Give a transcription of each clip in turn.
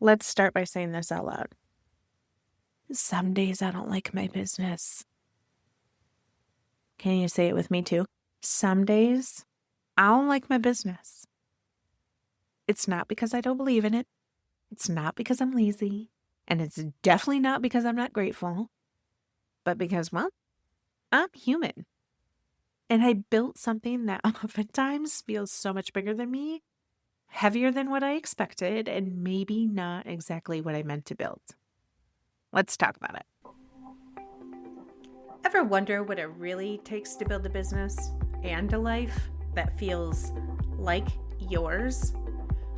Let's start by saying this out loud. Some days I don't like my business. Can you say it with me too? Some days I don't like my business. It's not because I don't believe in it. It's not because I'm lazy. And it's definitely not because I'm not grateful. But because, well, I'm human. And I built something that oftentimes feels so much bigger than me, heavier than what I expected, and maybe not exactly what I meant to build. Let's talk about it. Ever wonder what it really takes to build a business and a life that feels like yours?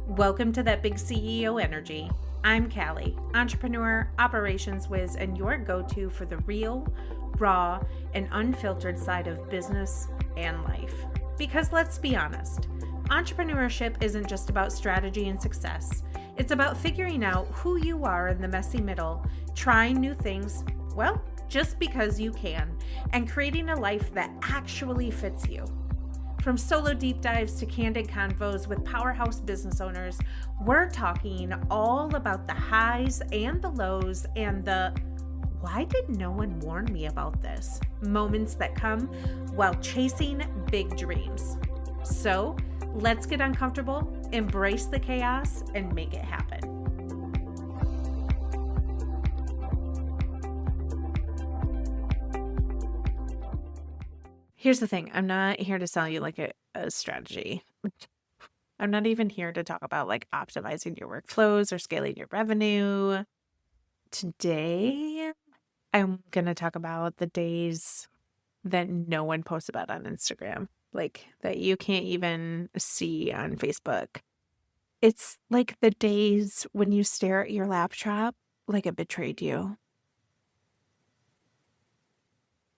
Welcome to That Big CEO Energy. I'm Callie, entrepreneur, operations whiz, and your go-to for the real, raw, and unfiltered side of business and life. Because let's be honest, entrepreneurship isn't just about strategy and success. It's about figuring out who you are in the messy middle, trying new things, well, just because you can, and creating a life that actually fits you. From solo deep dives to candid convos with powerhouse business owners, we're talking all about the highs and the lows and the why did no one warn me about this moments that come while chasing big dreams. So let's get uncomfortable, embrace the chaos, and make it happen. Here's the thing. I'm not here to sell you like a strategy. I'm not even here to talk about like optimizing your workflows or scaling your revenue. Today, I'm going to talk about the days that no one posts about on Instagram, like that you can't even see on Facebook. It's like the days when you stare at your laptop like it betrayed you.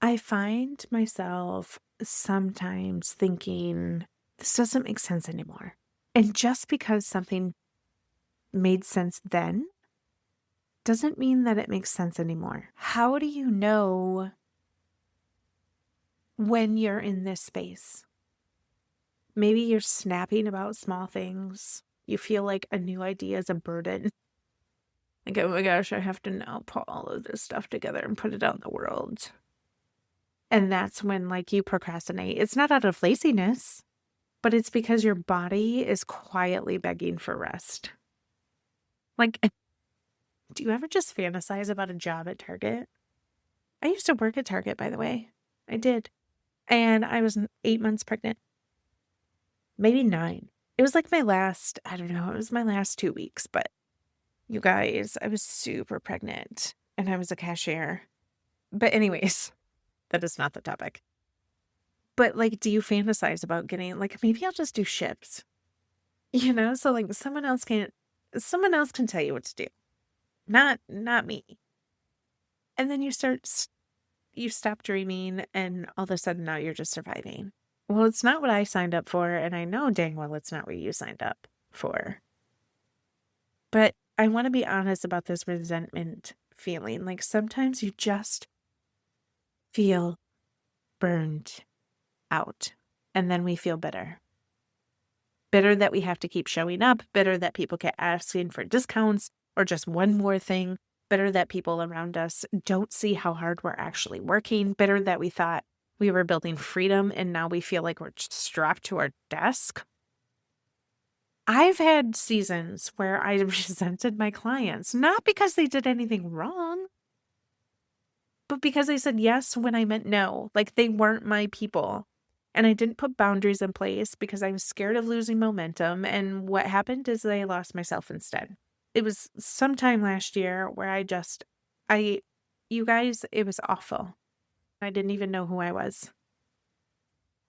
I find myself sometimes thinking, this doesn't make sense anymore. And just because something made sense then doesn't mean that it makes sense anymore. How do you know when you're in this space? Maybe you're snapping about small things. You feel like a new idea is a burden. Like, oh my gosh, I have to now put all of this stuff together and put it out in the world. And that's when like you procrastinate. It's not out of laziness, but it's because your body is quietly begging for rest. Like, do you ever just fantasize about a job at Target? I used to work at Target, by the way. I did. And I was 8 months pregnant. Maybe 9. It was like my last, I don't know, it was my last 2 weeks, but you guys, I was super pregnant and I was a cashier. But anyways, that is not the topic. But like, do you fantasize about getting, like, maybe I'll just do shifts, So like someone else can tell you what to do. Not me. And then you stop dreaming and all of a sudden now you're just surviving. Well, it's not what I signed up for. And I know dang well it's not what you signed up for. But I want to be honest about this resentment feeling. Like sometimes you just feel burned out and then we feel bitter. Bitter that we have to keep showing up, bitter that people keep asking for discounts or just one more thing, bitter that people around us don't see how hard we're actually working, bitter that we thought we were building freedom and now we feel like we're strapped to our desk. I've had seasons where I resented my clients, not because they did anything wrong, but because they said yes when I meant no, like they weren't my people. And I didn't put boundaries in place because I was scared of losing momentum. And what happened is I lost myself instead. It was sometime last year where you guys, it was awful. I didn't even know who I was.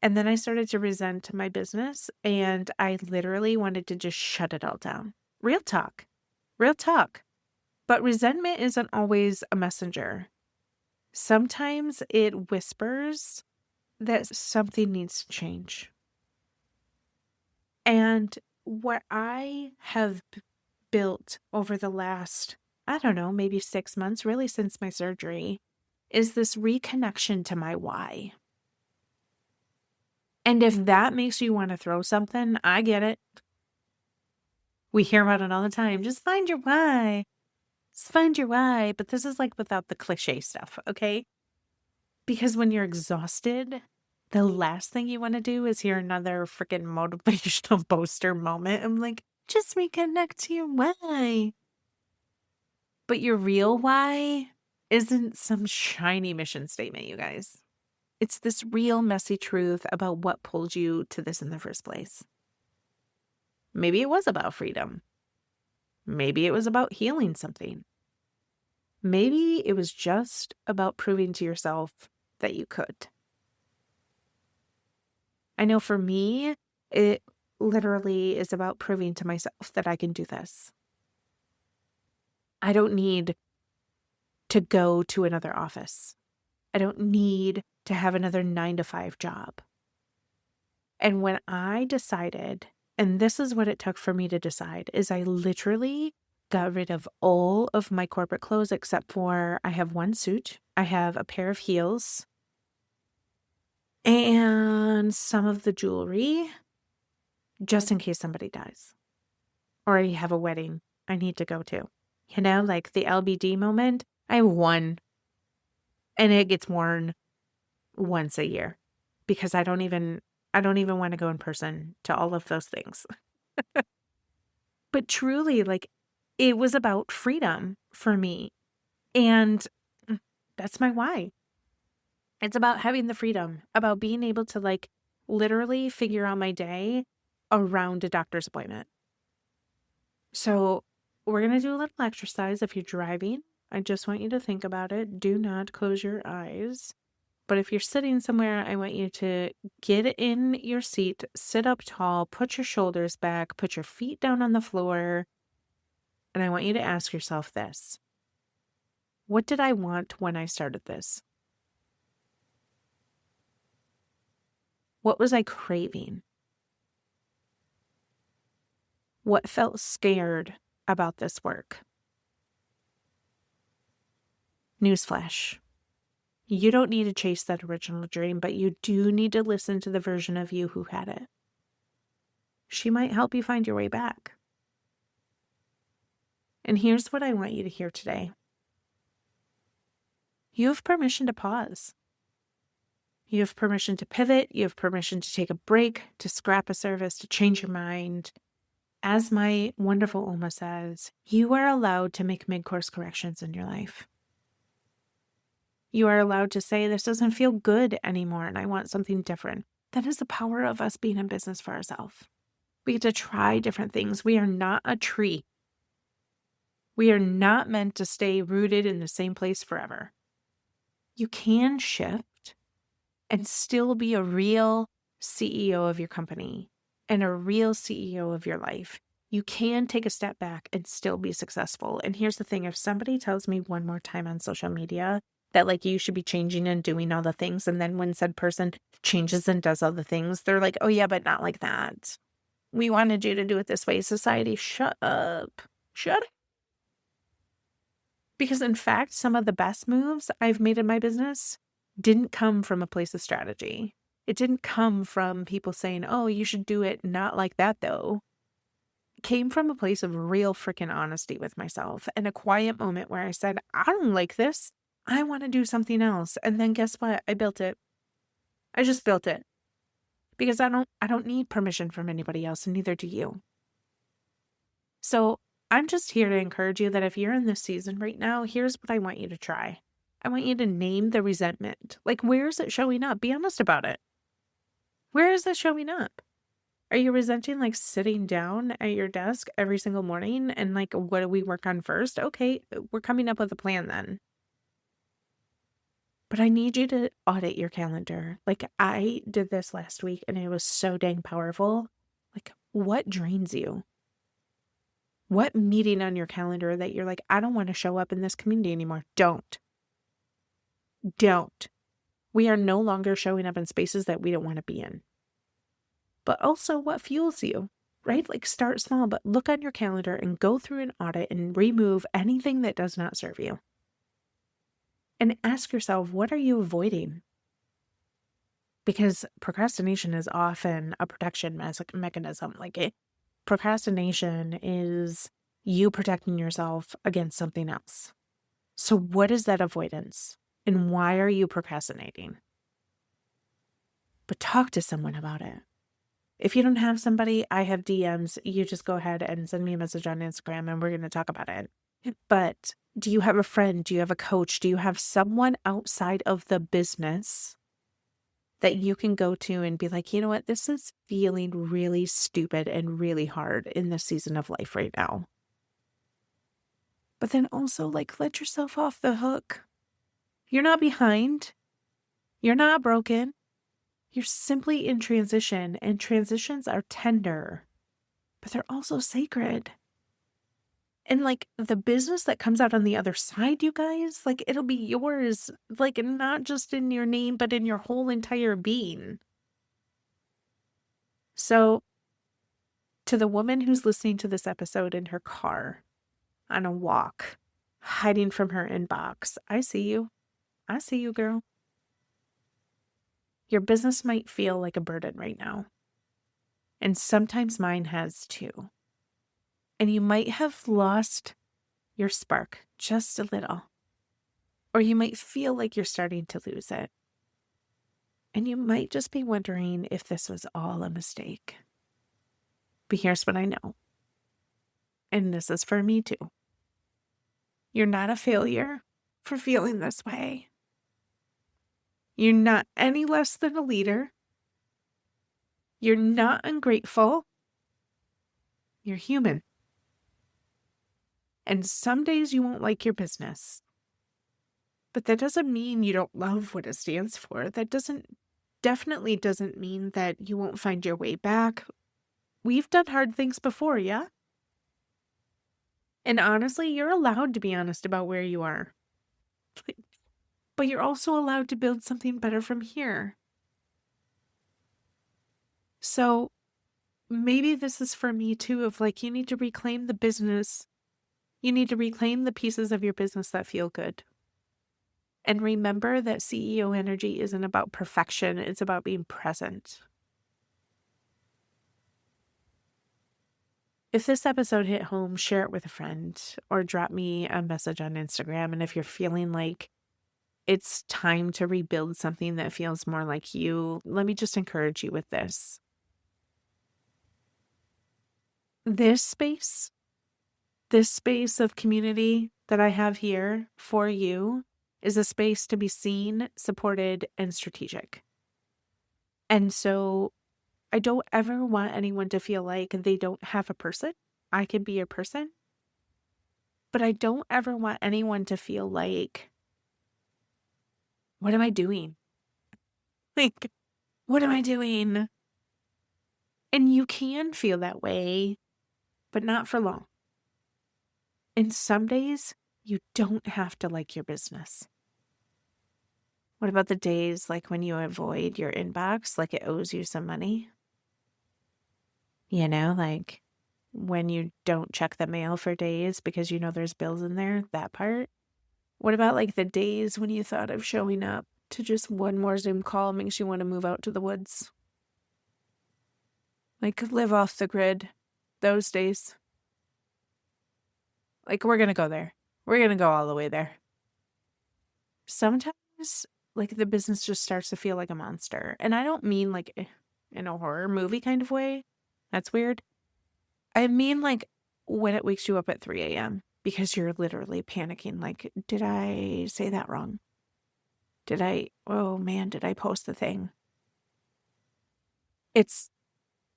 And then I started to resent my business and I literally wanted to just shut it all down. Real talk. But resentment isn't always a messenger. Sometimes it whispers that something needs to change. And what I have built over the last, I don't know, maybe 6 months, really since my surgery, is this reconnection to my why. And if that makes you want to throw something, I get it. We hear about it all the time. Just find your why. Just find your why. But this is like without the cliche stuff, okay? Because when you're exhausted, the last thing you want to do is hear another freaking motivational boaster moment. I'm like, just reconnect to your why. But your real why isn't some shiny mission statement, you guys. It's this real messy truth about what pulled you to this in the first place. Maybe it was about freedom. Maybe it was about healing something. Maybe it was just about proving to yourself that you could. I know for me, it literally is about proving to myself that I can do this. I don't need to go to another office. I don't need to have another 9-to-5 job. And when I decided, and this is what it took for me to decide, is I literally got rid of all of my corporate clothes except for I have one suit, I have a pair of heels, and some of the jewelry, just in case somebody dies or I have a wedding I need to go to. You know, like the LBD moment, I have one, and it gets worn once a year because I don't even want to go in person to all of those things. But truly, like, it was about freedom for me. And that's my why. It's about having the freedom, about being able to, like, literally figure out my day around a doctor's appointment. So we're going to do a little exercise. If you're driving, I just want you to think about it. Do not close your eyes. But if you're sitting somewhere, I want you to get in your seat, sit up tall, put your shoulders back, put your feet down on the floor. And I want you to ask yourself this. What did I want when I started this? What was I craving? What felt scared about this work? Newsflash. You don't need to chase that original dream, but you do need to listen to the version of you who had it. She might help you find your way back. And here's what I want you to hear today. You have permission to pause. You have permission to pivot. You have permission to take a break, to scrap a service, to change your mind. As my wonderful Oma says, you are allowed to make mid-course corrections in your life. You are allowed to say, this doesn't feel good anymore and I want something different. That is the power of us being in business for ourselves. We get to try different things. We are not a tree. We are not meant to stay rooted in the same place forever. You can shift and still be a real CEO of your company and a real CEO of your life. You can take a step back and still be successful. And here's the thing, if somebody tells me one more time on social media that like you should be changing and doing all the things, and then when said person changes and does all the things, they're like, oh yeah, but not like that. We wanted you to do it this way. Society, shut up. Shut up. Because in fact, some of the best moves I've made in my business didn't come from a place of strategy. It didn't come from people saying, oh, you should do it not like that though. It came from a place of real freaking honesty with myself and a quiet moment where I said, I don't like this. I want to do something else. And then guess what? I built it. I just built it. Because I don't need permission from anybody else, and neither do you. So I'm just here to encourage you that if you're in this season right now, here's what I want you to try. I want you to name the resentment. Like, where is it showing up? Be honest about it. Where is it showing up? Are you resenting like sitting down at your desk every single morning and like, what do we work on first? Okay, we're coming up with a plan then. But I need you to audit your calendar. Like I did this last week and it was so dang powerful. Like, what drains you? What meeting on your calendar that you're like, I don't want to show up in this community anymore? Don't. We are no longer showing up in spaces that we don't want to be in. But also what fuels you, right? Like start small, but look on your calendar and go through an audit and remove anything that does not serve you. And ask yourself, what are you avoiding? Because procrastination is often a protection mechanism. Like procrastination is you protecting yourself against something else. So what is that avoidance? And why are you procrastinating? But talk to someone about it. If you don't have somebody, I have DMs. You just go ahead and send me a message on Instagram and we're going to talk about it. But do you have a friend? Do you have a coach? Do you have someone outside of the business that you can go to and be like, you know what, this is feeling really stupid and really hard in this season of life right now. But then also, like, let yourself off the hook. You're not behind. You're not broken. You're simply in transition, and transitions are tender, but they're also sacred. And like the business that comes out on the other side, you guys, like it'll be yours, like not just in your name, but in your whole entire being. So, to the woman who's listening to this episode in her car, on a walk, hiding from her inbox, I see you. I see you, girl. Your business might feel like a burden right now. And sometimes mine has too. And you might have lost your spark just a little. Or you might feel like you're starting to lose it. And you might just be wondering if this was all a mistake. But here's what I know. And this is for me too. You're not a failure for feeling this way. You're not any less than a leader. You're not ungrateful. You're human. And some days you won't like your business. But that doesn't mean you don't love what it stands for. That definitely doesn't mean that you won't find your way back. We've done hard things before, yeah? And honestly, you're allowed to be honest about where you are. But you're also allowed to build something better from here. So maybe this is for me too, of like, you need to reclaim the business. You need to reclaim the pieces of your business that feel good. And remember that CEO energy isn't about perfection. It's about being present. If this episode hit home, share it with a friend or drop me a message on Instagram. And if you're feeling like it's time to rebuild something that feels more like you, let me just encourage you with this. This space of community that I have here for you is a space to be seen, supported, and strategic. And so I don't ever want anyone to feel like they don't have a person. I can be your person. But I don't ever want anyone to feel like, what am I doing? Like, what am I doing? And you can feel that way, but not for long. And some days you don't have to like your business. What about the days like when you avoid your inbox like it owes you some money? You know, like when you don't check the mail for days because you know there's bills in there, that part. What about like the days when you thought of showing up to just one more Zoom call makes you want to move out to the woods? Like live off the grid, those days. Like we're going to go there. We're going to go all the way there. Sometimes like the business just starts to feel like a monster. And I don't mean like in a horror movie kind of way. That's weird. I mean like when it wakes you up at 3 a.m. because you're literally panicking. Like, did I say that wrong? Oh man, did I post the thing? It's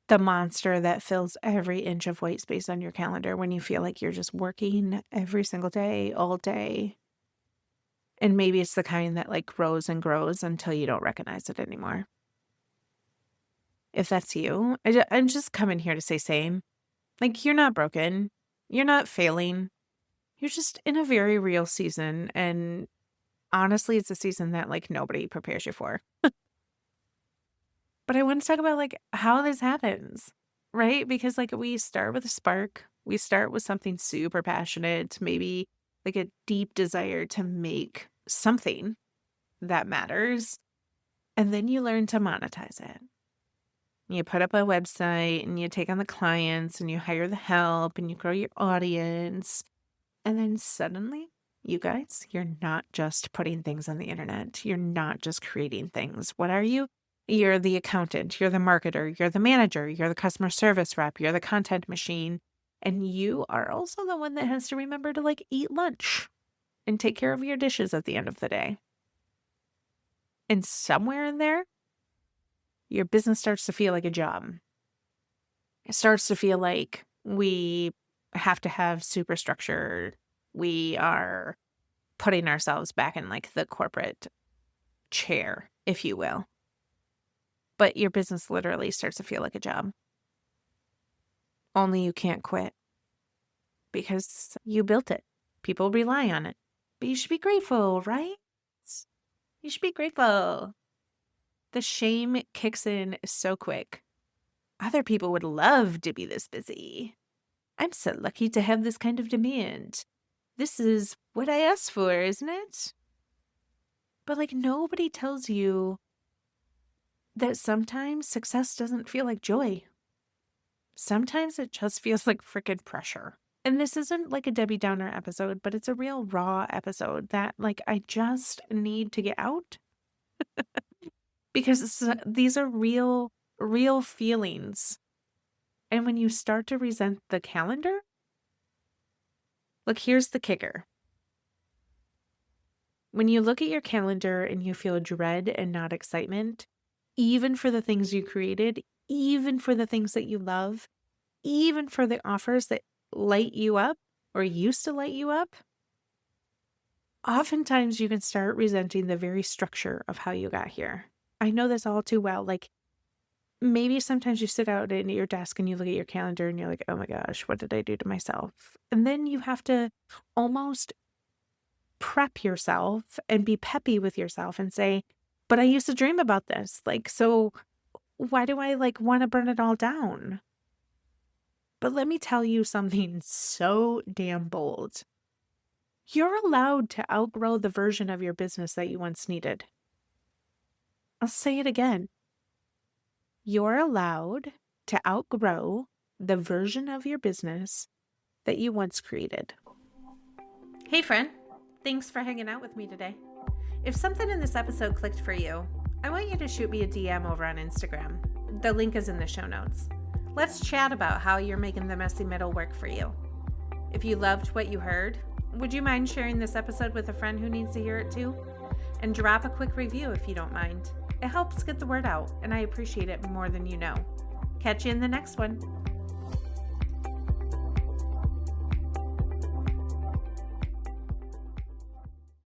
the monster that fills every inch of white space on your calendar when you feel like you're just working every single day, all day. And maybe it's the kind that like grows and grows until you don't recognize it anymore. If that's you, I'm just coming here to say same. Like, you're not broken. You're not failing. You're just in a very real season. And honestly, it's a season that like nobody prepares you for. But I want to talk about like how this happens, right? Because like we start with a spark. We start with something super passionate, maybe like a deep desire to make something that matters. And then you learn to monetize it. You put up a website and you take on the clients and you hire the help and you grow your audience. And then suddenly, you guys, you're not just putting things on the internet. You're not just creating things. What are you? You're the accountant. You're the marketer. You're the manager. You're the customer service rep. You're the content machine. And you are also the one that has to remember to eat lunch and take care of your dishes at the end of the day. And somewhere in there, your business starts to feel like a job. It starts to feel like we have to have super structure. We are putting ourselves back in the corporate chair, if you will. But your business literally starts to feel like a job. Only you can't quit because you built it. People rely on it. But you should be grateful, right? You should be grateful. The shame kicks in so quick. Other people would love to be this busy. I'm so lucky to have this kind of demand. This is what I asked for, isn't it? But nobody tells you that sometimes success doesn't feel like joy. Sometimes it just feels like frickin' pressure. And this isn't a Debbie Downer episode, but it's a real raw episode that I just need to get out. Because these are real feelings. And when you start to resent the calendar, here's the kicker. When you look at your calendar and you feel dread and not excitement, even for the things you created, even for the things that you love, even for the offers that light you up or used to light you up, oftentimes you can start resenting the very structure of how you got here. I know this all too well. Maybe sometimes you sit out at your desk and you look at your calendar and you're like, oh my gosh, what did I do to myself? And then you have to almost prep yourself and be peppy with yourself and say, but I used to dream about this. So why do I want to burn it all down? But let me tell you something so damn bold. You're allowed to outgrow the version of your business that you once needed. I'll say it again. You're allowed to outgrow the version of your business that you once created. Hey friend, thanks for hanging out with me today. If something in this episode clicked for you, I want you to shoot me a DM over on Instagram. The link is in the show notes. Let's chat about how you're making the messy middle work for you. If you loved what you heard, would you mind sharing this episode with a friend who needs to hear it too? And drop a quick review if you don't mind. It helps get the word out, and I appreciate it more than you know. Catch you in the next one.